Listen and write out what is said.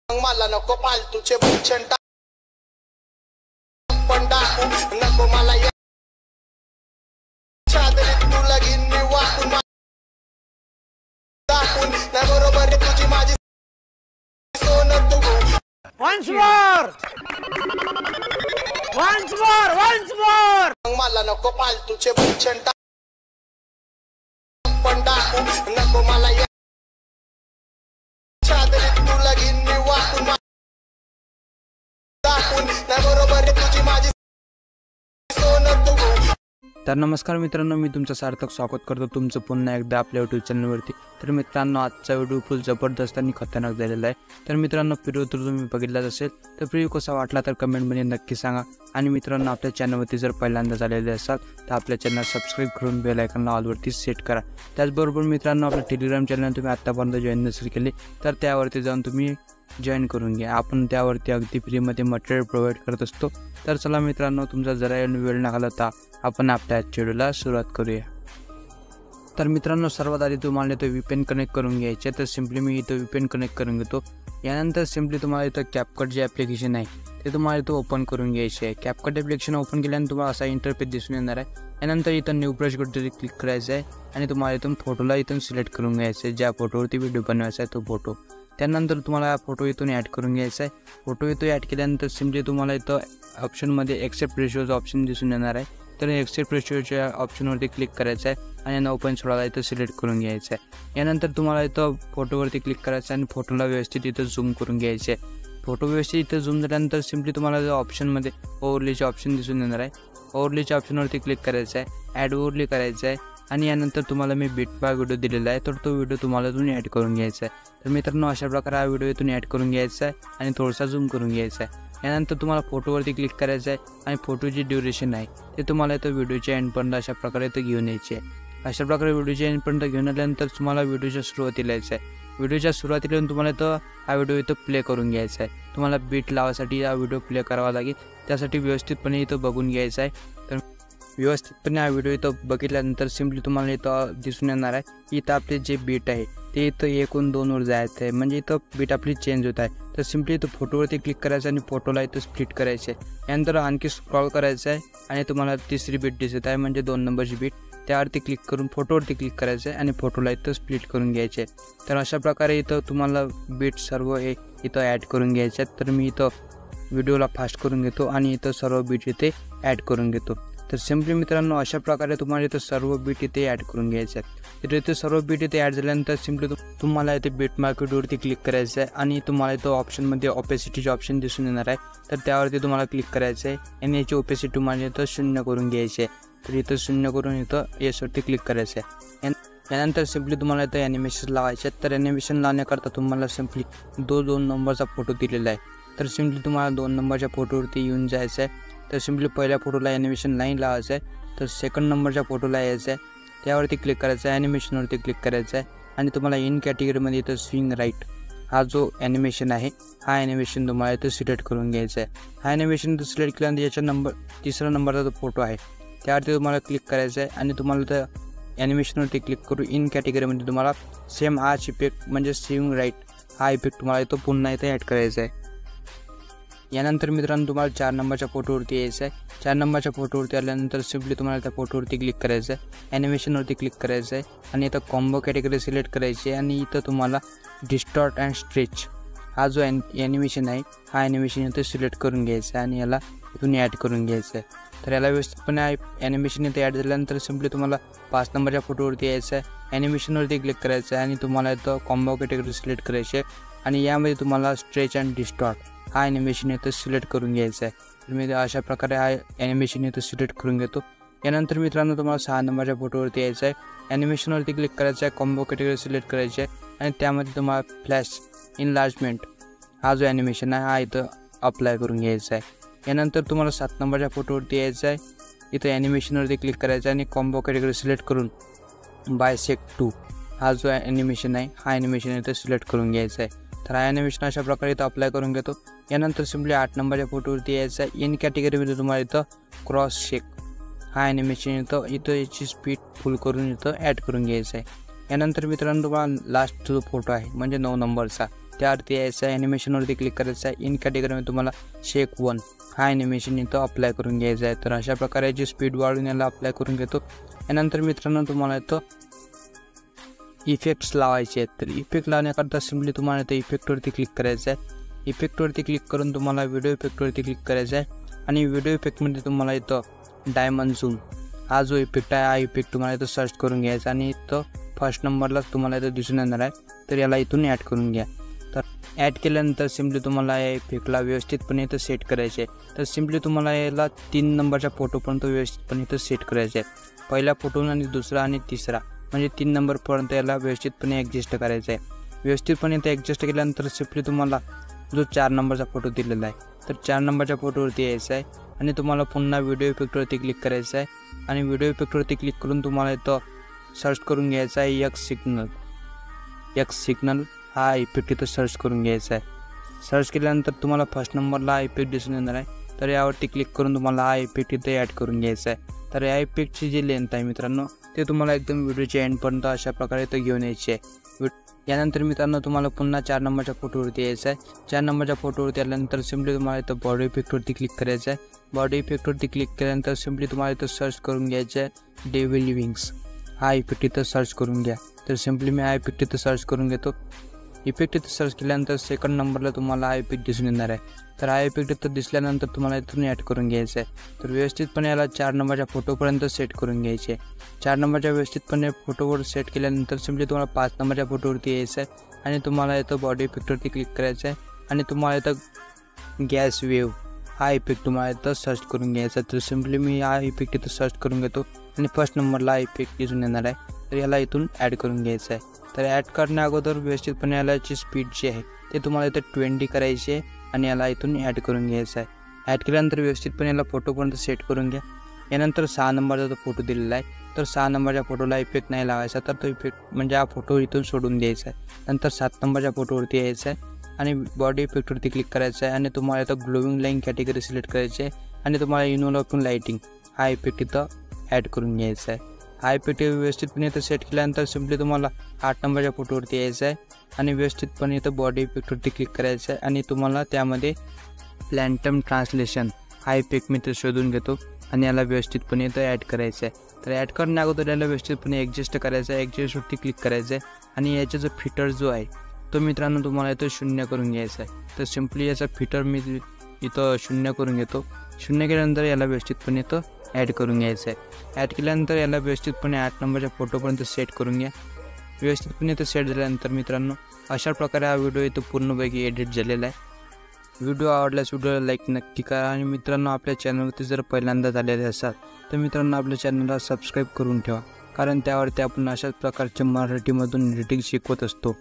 मला नको पालतूचे भक्षण पण टाकू नको मला चादरीत तू लगीन मी वाकून टाकून ना बरोबर तुझी माझी सोनं तू once more मला नको पालतूचे भक्षण पण टाकू नको मला चादरीत तू लगीन मी वाकून टाकून ना बरोबर तुझी माझी सोनं तू. तर नमस्कार मित्रांनो, मी तुमचं सार्थक स्वागत करतो तुमचं पुन्हा एकदा आपल्या यूट्यूब चॅनलवरती. तर मित्रांनो, आजचा व्हिडिओ फुल जबरदस्त आणि खतरनाक झालेला आहे. तर मित्रांनो, व्हिडिओ तर तुम्ही बघितलाच असेल, तर व्हिडिओ कसा वाटला तर कमेंटमध्ये नक्की सांगा. आणि मित्रांनो, आपल्या चॅनलवरती जर पहिल्यांदा झालेले असाल तर आपल्या चॅनल सबस्क्राईब करून बेल आयकॉनला ऑलवरती सेट करा. त्याचबरोबर मित्रांनो, आपलं टेलिग्राम चॅनल तुम्ही आत्तापर्यंत जॉईन नसेल केले तर त्यावरती जाऊन तुम्ही जॉईन करून घ्या. आपण त्यावरती अगदी फ्रीमध्ये मटेरियल प्रोव्हाइड करत असतो. तर चला मित्रांनो, तुमचा जरा वेळ न घालवता आपण आपल्या व्हिडिओला सुरुवात करूया. तर मित्रांनो, सर्वात आधी तुम्हाला इथं VPN कनेक्ट करून घ्यायचे. तर सिम्पली मी इथं VPN कनेक्ट करून घेतो. यानंतर सिम्पली तुम्हाला इथं CapCut जे ॲप्लिकेशन आहे ते तुम्हाला इथं ओपन करून घ्यायचे आहे. CapCut ॲप्लिकेशन ओपन केल्यानंतर तुम्हाला असा इंटरफेस दिसून येणार आहे. यानंतर इथं न्यू ब्रशवरती क्लिक करायचं आहे आणि तुम्हाला इथून फोटोला इथून सिलेक्ट करून घ्यायचं आहे. ज्या फोटोवरती व्हिडिओ बनवायचा आहे तो फोटो. त्यानंतर तुम्हाला फोटो इथून ॲड करून घ्यायचा आहे. फोटो इथं ॲड केल्यानंतर सिम्पली तुम्हाला इथं ऑप्शनमध्ये एक्सेप्ट रेशोचं ऑप्शन दिसून येणार आहे. तर एक्सेप्ट रेशोच्या ऑप्शनवरती क्लिक करायचं आहे आणि यांना ओपन सोडायला इथं सिलेक्ट करून घ्यायचं आहे. यानंतर तुम्हाला इथं फोटोवरती क्लिक करायचं आहे आणि फोटोला व्यवस्थित इथं झूम करून घ्यायचे आहे. फोटो व्यवस्थित इथं झूम झाल्यानंतर सिम्पली तुम्हाला जो ऑप्शनमध्ये ओव्हरलेचे ऑप्शन दिसून येणार आहे. ओव्हरलेच्या ऑप्शनवरती क्लिक करायचं आहे, ॲड ओव्हरले करायचं आहे आणि यानंतर तुम्हाला मी बिटमार्क व्हिडिओ दिलेला आहे तर तो व्हिडिओ तुम्हाला इथून ॲड करून घ्यायचा आहे. तर मित्रांनो, अशा प्रकारे हा व्हिडिओ इथून ॲड करून घ्यायचा आहे आणि थोडासा झूम करून घ्यायचा आहे. यानंतर तुम्हाला फोटोवरती क्लिक करायचं आहे आणि फोटोची ड्युरेशन आहे ते तुम्हाला इथं व्हिडिओच्या एंडपर्यंत अशा प्रकारे इथं घेऊन यायची आहे. अशा प्रकारे व्हिडिओच्या एंडपर्यंत घेऊन आल्यानंतर तुम्हाला व्हिडिओच्या सुरुवातीला यायचं आहे. व्हिडिओच्या सुरुवातीला येऊन तुम्हाला इथं हा व्हिडिओ इथं प्ले करून घ्यायचा आहे. तुम्हाला बीट लावासाठी हा व्हिडिओ प्ले करावा लागेल. त्यासाठी व्यवस्थितपणे इथं बघून घ्यायचं आहे. तर व्यवस्थितपणे हा व्हिडिओ इथं बघितल्यानंतर सिम्पली तुम्हाला इथं दिसून येणार आहे की इथं आपले जे बीट आहे ते इथं 1 2 वर जायचं आहे. म्हणजे इथं बीट आपली चेंज होत आहे. तर सिम्पली इथं फोटोवरती क्लिक करायचं आणि फोटोला इथं स्प्लिट करायचं आहे. यानंतर आणखी स्क्रॉल करायचं आहे आणि तुम्हाला तिसरी बीट दिसत आहे म्हणजे 2 नंबरची बीट. त्यावरती क्लिक करून फोटोवरती क्लिक करायचं आहे आणि फोटोला इथं स्प्लिट करून घ्यायचे आहे. तर अशा प्रकारे इथं तुम्हाला बीट सर्व हे इथं ॲड करून घ्यायचे आहेत. तर मी इथं व्हिडिओला फास्ट करून घेतो आणि इथं सर्व बीट इथे ॲड करून घेतो. तर सिम्पली मित्रांनो, अशा प्रकारे तुम्हाला इथं सर्व बीट इथे ॲड करून घ्यायचे आहेत. तर इथे सर्व बीट इथे ॲड झाल्यानंतर सिम्पली तुम्हाला इथे बिटमार्क व्हिडिओवरती क्लिक करायचं आहे आणि तुम्हाला इथं ऑप्शनमध्ये ऑपेसिटीचे ऑप्शन दिसून येणार आहे. तर त्यावरती तुम्हाला क्लिक करायचं आहे आणि याची ओपेसिटी तुम्हाला इथं 0 करून घ्यायची आहे. तर इथं 0 करून इथं येसवरती क्लिक करायचं आहे. यानंतर सिम्पली तुम्हाला इथं ॲनिमेशन लावायचे आहेत. तर ॲनिमेशन लावण्याकरता तुम्हाला सिम्पली 2 नंबरचा फोटो दिलेला आहे. तर सिम्पली तुम्हाला 2 नंबरच्या फोटोवरती येऊन जायचं आहे. तर सिम्पली पहिल्या फोटोला ॲनिमेशन लाईन लावायचं आहे. तर सेकंड नंबरच्या फोटोला यायचं आहे. त्यावरती क्लिक करायचं आहे, ॲनिमेशनवरती क्लिक करायचं आहे आणि तुम्हाला इन कॅटेगरीमध्ये इथं स्विंग राईट हा जो ॲनिमेशन आहे हा ॲनिमेशन तुम्हाला इथं सिलेक्ट करून घ्यायचा आहे. हा ॲनिमेशन सिलेक्ट केल्यानंतर याच्या तिसरा नंबरचा जो फोटो आहे त्यावरती तुम्हाला क्लिक करायचं आहे आणि तुम्हाला तर ॲनिमेशनवरती क्लिक करून इन कॅटेगरीमध्ये तुम्हाला सेम हाच इफेक्ट म्हणजे स्विंग राईट हा इफेक्ट तुम्हाला इथं पुन्हा इथं ॲड करायचा आहे. यानंतर मित्रांनो, तुम्हाला 4 नंबरच्या फोटोवरती यायचं आहे. 4 नंबरच्या फोटोवरती आल्यानंतर सिम्पली तुम्हाला त्या फोटोवरती क्लिक करायचं आहे, ॲनिमेशनवरती क्लिक करायचं आहे आणि इथं कॉम्बो कॅटेगरी सिलेक्ट करायची आहे आणि इथं तुम्हाला डिस्टॉर्ट अँड स्ट्रेच हा जो ॲनिमेशन आहे हा ॲनिमेशन इथं सिलेक्ट करून घ्यायचा आहे आणि याला इथून ॲड करून घ्यायचं आहे. तर याला व्यवस्थितपणे ॲनिमेशन इथं ॲड झाल्यानंतर सिम्पली तुम्हाला 5 नंबरच्या फोटोवरती यायचं आहे, ॲनिमेशनवरती क्लिक करायचं आहे आणि तुम्हाला इथं कॉम्बो कॅटेगरी सिलेक्ट करायची आहे आणि यामध्ये तुम्हाला स्ट्रेच अँड डिस्टॉर्ट हा ॲनिमेशन इथं सिलेक्ट करून घ्यायचा आहे. तर मी अशा प्रकारे हा ॲनिमेशन इथं सिलेक्ट करून घेतो. यानंतर मित्रांनो, तुम्हाला 6 नंबरच्या फोटोवरती यायचं आहे, ॲनिमेशनवरती क्लिक करायचं आहे, कॉम्बो कॅटेगरी सिलेक्ट करायची आहे आणि त्यामध्ये तुम्हाला फ्लॅश इनलार्जमेंट हा जो ॲनिमेशन आहे हा इथं अप्लाय करून घ्यायचा आहे. यानंतर तुम्हाला 7 नंबरच्या फोटोवरती यायचं आहे, इथं ॲनिमेशनवरती क्लिक करायचं आहे आणि कॉम्बो कॅटेगरी सिलेक्ट करून बायसेक्ट 2 हा जो ॲनिमेशन आहे हा ॲनिमेशन इथं सिलेक्ट करून घ्यायचा आहे. तर हा ॲनिमेशन अशा प्रकारे इथं अप्लाय करून घेतो. यानंतर सिम्पली 8 नंबरच्या फोटोवरती यायचं आहे, इन कॅटेगरीमध्ये तुम्हाला इथं क्रॉस शेक हा ॲनिमेशन इथं याची स्पीड फुल करून इथं ॲड करून घ्यायचं आहे. यानंतर मित्रांनो, तुम्हाला लास्ट जो फोटो आहे म्हणजे 9 नंबरचा त्यावरती यायचं आहे, ॲनिमेशनवरती क्लिक करायचं आहे. इन कॅटेगरीमध्ये तुम्हाला शेक 1 हा ॲनिमेशन इथं अप्लाय करून घ्यायचा आहे. तर अशा प्रकारे याची स्पीड वाढवून याला अप्लाय करून घेतो. यानंतर मित्रांनो तुम्हाला इथं इफेक्ट्स लावायचे आहेत. तर इफेक्ट लावण्याकरता सिम्पली तुम्हाला इथं इफेक्टवरती क्लिक करायचं आहे. इफेक्टवरती क्लिक करून तुम्हाला व्हिडिओ इफेक्टवरती क्लिक करायचं आहे आणि व्हिडिओ इफेक्टमध्ये तुम्हाला इथं डायमंड झूम हा जो इफेक्ट आहे हा इफेक्ट तुम्हाला इथं सर्च करून घ्यायचा आणि इथं फर्स्ट नंबरलाच तुम्हाला इथं दिसून येणार आहे. तर याला इथून ॲड करून घ्या. तर ॲड केल्यानंतर सिम्पली तुम्हाला या इफेक्टला व्यवस्थितपणे इथं सेट करायचे आहे. तर सिम्पली तुम्हाला याला 3 नंबरच्या फोटोपर्यंत व्यवस्थितपणे इथं सेट करायचे आहे. पहिला फोटो आणि दुसरा आणि तिसरा म्हणजे 3 नंबरपर्यंत याला व्यवस्थितपणे ॲडजस्ट करायचं आहे. व्यवस्थितपणे इथं ॲडजस्ट केल्यानंतर सिम्पली तुम्हाला जो 4 नंबरचा फोटो दिलेला आहे तर 4 नंबरच्या फोटोवरती यायचं आहे आणि तुम्हाला पुन्हा व्हिडिओ इफेक्टवरती क्लिक करायचं आहे आणि व्हिडिओ इफेक्टवरती क्लिक करून तुम्हाला इथं सर्च करून घ्यायचा आहे एक्स सिग्नल हा इफेक्ट इथं सर्च करून घ्यायचा आहे. सर्च केल्यानंतर तुम्हाला फर्स्ट नंबरला हा इफेक्ट दिसून येणार आहे. तर यावरती क्लिक करून तुम्हाला हा इफेक्ट इथे ॲड करून घ्यायचा आहे. तर या इफेक्टची जी लेंथ आहे मित्रांनो ते तुम्हाला एकदम व्हिडिओच्या एंडपर्यंत अशा प्रकारे इथं घेऊन यायची आहे. यानंतर मित्रांनो तुम्हाला पुन्हा 4 नंबरच्या फोटोवरती यायचं आहे. 4 नंबरच्या फोटोवरती आल्यानंतर सिम्पली तुम्हाला इथं बॉडी इफेक्टवरती क्लिक करायचं आहे. बॉडी इफेक्टवरती क्लिक केल्यानंतर सिम्पली तुम्हाला इथं सर्च करून घ्यायचं आहे डेव्हिल विंग्स हा इफेक्ट इथं सर्च करून घ्या. तर सिम्पली मी हा इफेक्ट इथं सर्च करून घेतो. इफेक्ट इथं सर्च केल्यानंतर सेकंड नंबरला तुम्हाला हा इफेक्ट दिसून येणार आहे. तर हा इफेक्ट इथं दिसल्यानंतर तुम्हाला इथून ॲड करून घ्यायचं आहे. तर व्यवस्थितपणे याला 4 नंबरच्या फोटोपर्यंत सेट करून घ्यायचे आहे. 4 नंबरच्या व्यवस्थितपणे फोटोवर सेट केल्यानंतर सिम्पली तुम्हाला 5 नंबरच्या फोटोवरती यायचं आहे आणि तुम्हाला इथं बॉडी इफेक्टवरती क्लिक करायचं आहे आणि तुम्हाला इथं गॅस वेव्ह हा इफेक्ट तुम्हाला इथं सर्च करून घ्यायचा. तर सिम्पली मी हा इफेक्ट इथं सर्च करून घेतो आणि फर्स्ट नंबरला हा इफेक्ट दिसून येणार आहे. तर याला इथून ॲड करून घ्यायचं आहे. तर ॲड करण्या अगोदर व्यवस्थितपणे यालाची स्पीड जी आहे ते तुम्हाला इथं 20 करायची आहे आणि याला इथून ॲड करून घ्यायचं आहे. ॲड केल्यानंतर व्यवस्थितपणे याला फोटोपर्यंत सेट करून घ्या. यानंतर 6 नंबरचा जो फोटो दिलेला आहे तर 6 नंबरच्या फोटोला इफेक्ट नाही लावायचा तर तो इफेक्ट म्हणजे हा फोटो इथून सोडून द्यायचा आहे. नंतर 7 नंबरच्या फोटोवरती यायचं आहे आणि बॉडी इफेक्टवरती क्लिक करायचं आहे आणि तुम्हाला इथं ग्लोविंग लाईन कॅटेगरी सिलेक्ट करायची आहे आणि तुम्हाला इनोलॉकिंग लाईटिंग हा इफेक्ट इथं ॲड करून घ्यायचा आहे. हा इफेक्ट व्यवस्थितपणे इथं सेट केल्यानंतर सिम्पली तुम्हाला 8 नंबरच्या फोटोवरती यायचं आहे आणि व्यवस्थितपणे इथं बॉडी इफेक्टवरती क्लिक करायचं आहे आणि तुम्हाला त्यामध्ये प्लॅन्टम ट्रान्सलेशन हा इफेक्ट मी इथं शोधून घेतो आणि याला व्यवस्थितपणे इथं ॲड करायचं आहे. तर ॲड करण्या अगोदर याला व्यवस्थितपणे ॲडजस्ट करायचं आहे. ॲडजस्टवरती क्लिक करायचं आहे आणि याचा जो फिटर जो आहे तो मित्रांनो तुम्हाला इथं 0 करून घ्यायचा आहे. तर सिम्पली याचा फिटर मी इथं 0 करून घेतो. 0 केल्यानंतर याला व्यवस्थितपणे इथं ॲड करून घ्यायचं आहे. ॲड केल्यानंतर याला व्यवस्थितपणे 8 नंबरच्या फोटोपर्यंत सेट करून घ्या. व्यवस्थितपणे इथं सेट झाल्यानंतर मित्रांनो अशा प्रकारे हा व्हिडिओ इथं पूर्णपैकी एडिट झालेला आहे. व्हिडिओ आवडल्यास व्हिडिओला लाईक नक्की करा आणि मित्रांनो आपल्या चॅनलवरती जर पहिल्यांदा झालेले असाल तर मित्रांनो आपल्या चॅनलला सबस्क्राईब करून ठेवा कारण त्यावरती आपण अशाच प्रकारचे मराठीमधून एडिटिंग शिकवत असतो.